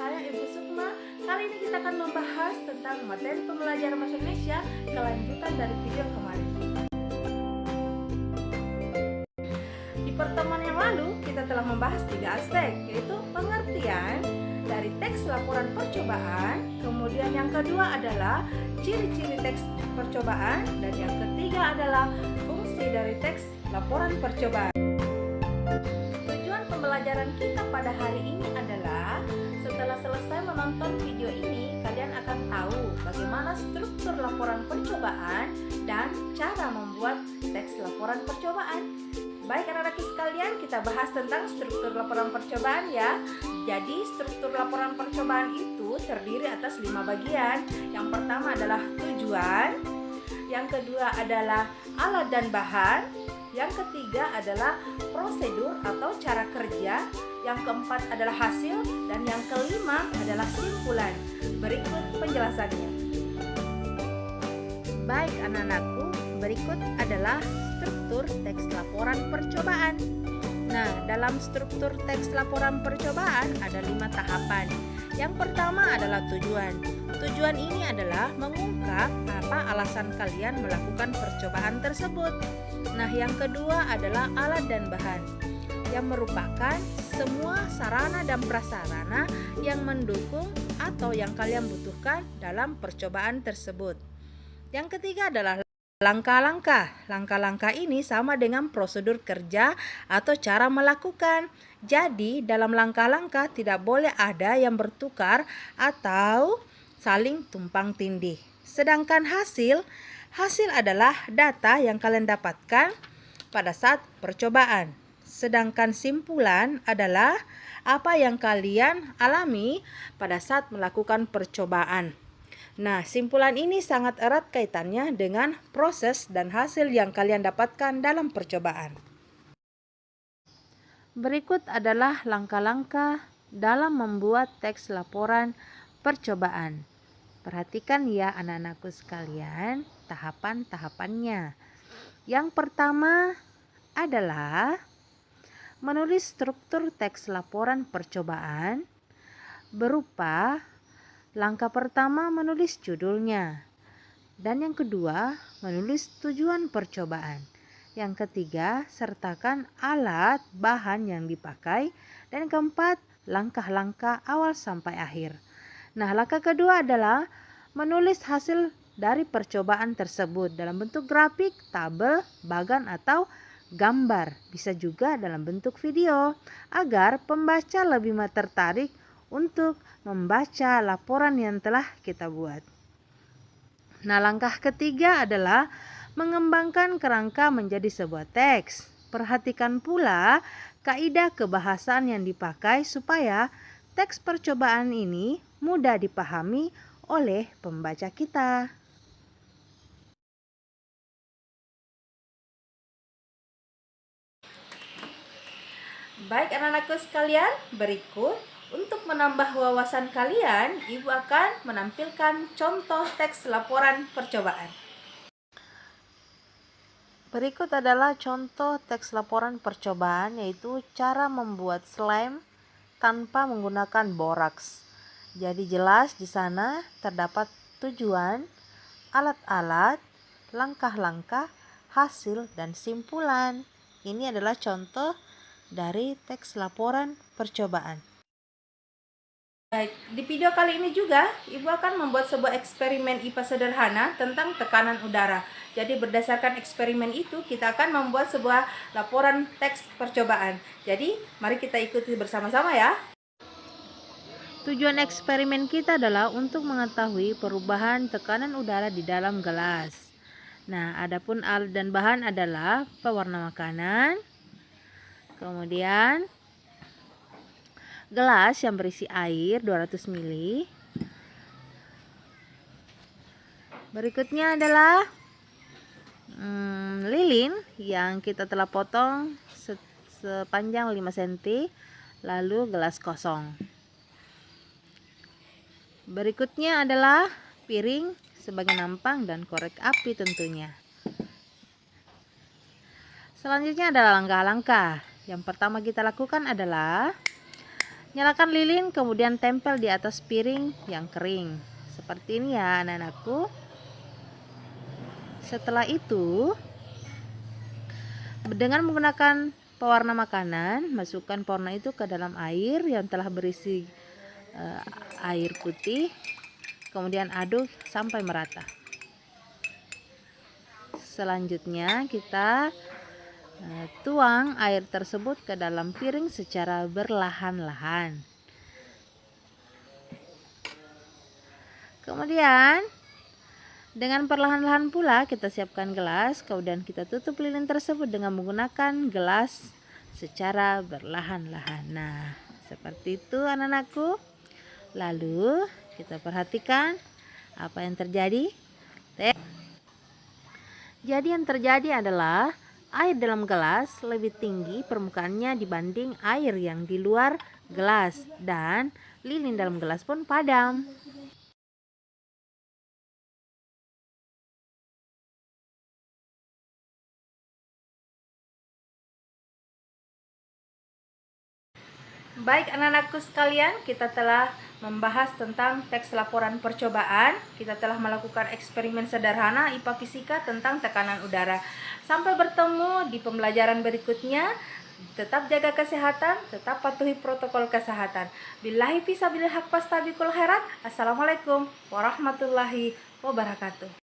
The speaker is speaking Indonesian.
saya Ibu Sukma. Kali ini kita akan membahas tentang materi pembelajaran bahasa Indonesia kelanjutan dari video kemarin. Di pertemuan yang lalu kita telah membahas 3 aspek, yaitu pengertian dari teks laporan percobaan, kemudian yang kedua adalah ciri-ciri teks percobaan, dan yang ketiga adalah fungsi dari teks laporan percobaan. Tujuan pembelajaran kita pada hari ini adalah setelah selesai menonton video ini, kalian akan tahu bagaimana struktur laporan percobaan dan cara membuat teks laporan percobaan. Baik anak-anakku sekalian, kita bahas tentang struktur laporan percobaan ya. Jadi struktur laporan percobaan itu terdiri atas 5 bagian. Yang pertama adalah tujuan, yang kedua adalah alat dan bahan, yang ketiga adalah prosedur atau cara kerja, yang keempat adalah hasil, dan yang kelima adalah simpulan. Berikut penjelasannya. Baik anak-anakku, berikut adalah struktur teks laporan percobaan. Nah, dalam struktur teks laporan percobaan ada 5 tahapan. Yang pertama adalah tujuan. Tujuan ini adalah mengungkap apa alasan kalian melakukan percobaan tersebut. Nah, yang kedua adalah alat dan bahan, yang merupakan semua sarana dan prasarana yang mendukung atau yang kalian butuhkan dalam percobaan tersebut. Yang ketiga adalah langkah-langkah. Langkah-langkah ini sama dengan prosedur kerja atau cara melakukan. Jadi, dalam langkah-langkah tidak boleh ada yang bertukar atau saling tumpang tindih. Sedangkan hasil adalah data yang kalian dapatkan pada saat percobaan. Sedangkan simpulan adalah apa yang kalian alami pada saat melakukan percobaan. Nah, simpulan ini sangat erat kaitannya dengan proses dan hasil yang kalian dapatkan dalam percobaan. Berikut adalah langkah-langkah dalam membuat teks laporan percobaan. Perhatikan ya anak-anakku sekalian, tahapan-tahapannya. Yang pertama adalah menulis struktur teks laporan percobaan berupa langkah pertama menulis judulnya, dan yang kedua menulis tujuan percobaan. Yang ketiga sertakan alat bahan yang dipakai, dan yang keempat langkah-langkah awal sampai akhir. Nah, langkah kedua adalah menulis hasil dari percobaan tersebut dalam bentuk grafik, tabel, bagan atau gambar. Bisa juga dalam bentuk video agar pembaca lebih tertarik untuk membaca laporan yang telah kita buat. Nah, langkah ketiga adalah mengembangkan kerangka menjadi sebuah teks. Perhatikan pula kaidah kebahasaan yang dipakai supaya teks percobaan ini mudah dipahami oleh pembaca kita. Baik anak-anakku sekalian, berikut untuk menambah wawasan kalian, Ibu akan menampilkan contoh teks laporan percobaan. Berikut adalah contoh teks laporan percobaan, yaitu cara membuat slime tanpa menggunakan boraks. Jadi jelas di sana terdapat tujuan, alat-alat, langkah-langkah, hasil, dan simpulan. Ini adalah contoh dari teks laporan percobaan. Baik, di video kali ini juga Ibu akan membuat sebuah eksperimen IPA sederhana tentang tekanan udara. Jadi berdasarkan eksperimen itu kita akan membuat sebuah laporan teks percobaan. Jadi mari kita ikuti bersama-sama ya. Tujuan eksperimen kita adalah untuk mengetahui perubahan tekanan udara di dalam gelas. Nah, adapun alat dan bahan adalah pewarna makanan, kemudian gelas yang berisi air 200 ml. Berikutnya adalah lilin yang kita telah potong sepanjang 5 cm, lalu gelas kosong. Berikutnya adalah piring sebagai nampang dan korek api tentunya. Selanjutnya adalah langkah-langkah. Yang pertama kita lakukan adalah Nyalakan lilin, kemudian tempel di atas piring yang kering. Seperti ini ya anak-anakku. Setelah itu, dengan menggunakan pewarna makanan, masukkan pewarna itu ke dalam air yang telah berisi air putih. Kemudian aduk sampai merata. Selanjutnya kita tuang air tersebut ke dalam piring secara berlahan-lahan. Kemudian dengan perlahan-lahan pula kita siapkan gelas, kemudian kita tutup lilin tersebut dengan menggunakan gelas secara berlahan-lahan. Nah, seperti itu anak-anakku. Lalu kita perhatikan apa yang terjadi. Jadi yang terjadi adalah air dalam gelas lebih tinggi permukaannya dibanding air yang di luar gelas, dan lilin dalam gelas pun padam. Baik anak-anakku sekalian, kita telah membahas tentang teks laporan percobaan. Kita telah melakukan eksperimen sederhana IPA Fisika tentang tekanan udara. Sampai bertemu di pembelajaran berikutnya. Tetap jaga kesehatan, tetap patuhi protokol kesehatan. Billahi fisabilil haq fastabiqul khairat. Assalamualaikum warahmatullahi wabarakatuh.